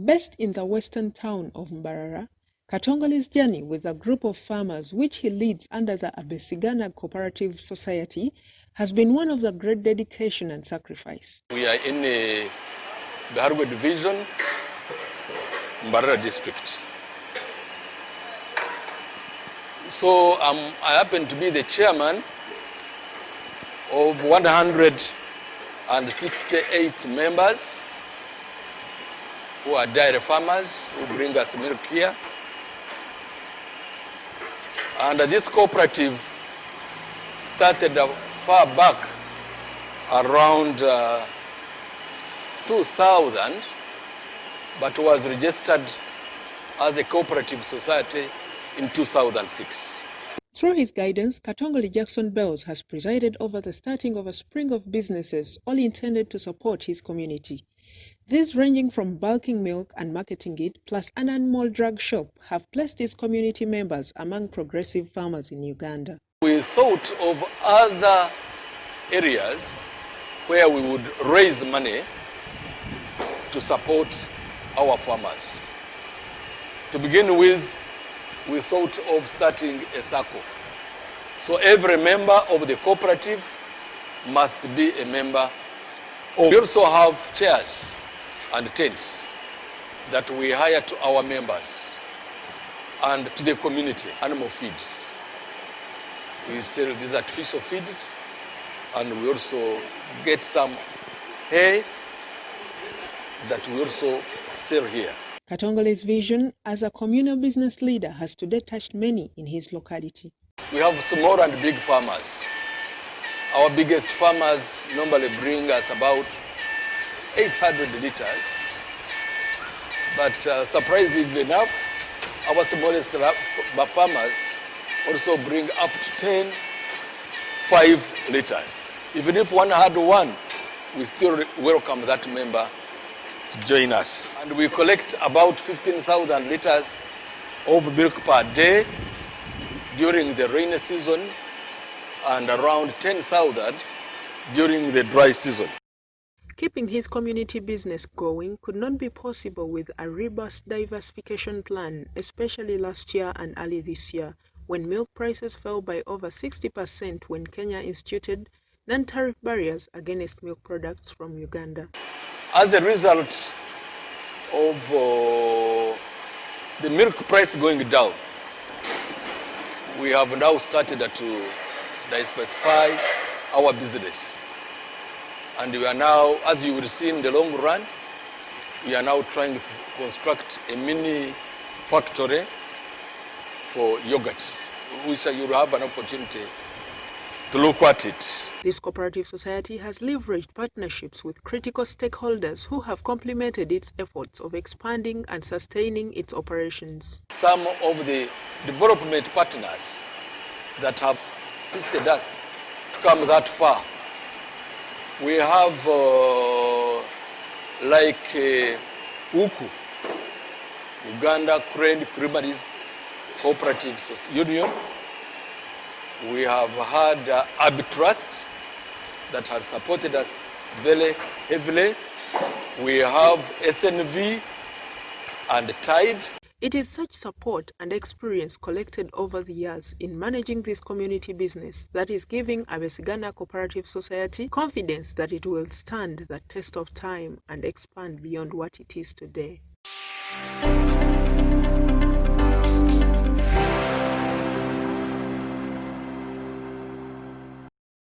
Based in the western town of Mbarara, Katongoli's journey with a group of farmers which he leads under the Abesigana Cooperative Society has been one of the great dedication and sacrifice. We are in the Hargo Division, Mbarara District. So I happen to be the chairman of 168 members who are dairy farmers who bring us milk here. And this cooperative started far back around 2000, but was registered as a cooperative society in 2006. Through his guidance, Katongoli Jackson Bells has presided over the starting of a spring of businesses, all intended to support his community. These, ranging from bulking milk and marketing it, plus an animal drug shop, have placed his community members among progressive farmers in Uganda. We thought of other areas where we would raise money to support our farmers. To begin with, we thought of starting a circle. So every member of the cooperative must be a member. We also have chairs and tents that we hire to our members and to the community, animal feeds. We sell these artificial feeds, and we also get some hay that we also sell here. Katongoli's vision as a communal business leader has today touched many in his locality. We have small and big farmers. Our biggest farmers normally bring us about 800 liters, but surprisingly enough, our smallest farmers also bring up to 5 liters. Even if one had one, we still welcome that member to join us. And we collect about 15,000 liters of milk per day during the rainy season and around 10,000 during the dry season. Keeping his community business going could not be possible with a robust diversification plan, especially last year and early this year, when milk prices fell by over 60% when Kenya instituted non-tariff barriers against milk products from Uganda. As a result of the milk price going down, we have now started to diversify our business. And we are now, as you will see in the long run, we are now trying to construct a mini factory for yogurt, which you will have an opportunity to look at it. This cooperative society has leveraged partnerships with critical stakeholders who have complemented its efforts of expanding and sustaining its operations. Some of the development partners that have assisted us to come that far. We have like UKU, Uganda Primaries Cooperative Union. We have had Trust that has supported us very heavily. We have SNV and Tide. It is such support and experience collected over the years in managing this community business that is giving Abesigana Cooperative Society confidence that it will stand the test of time and expand beyond what it is today.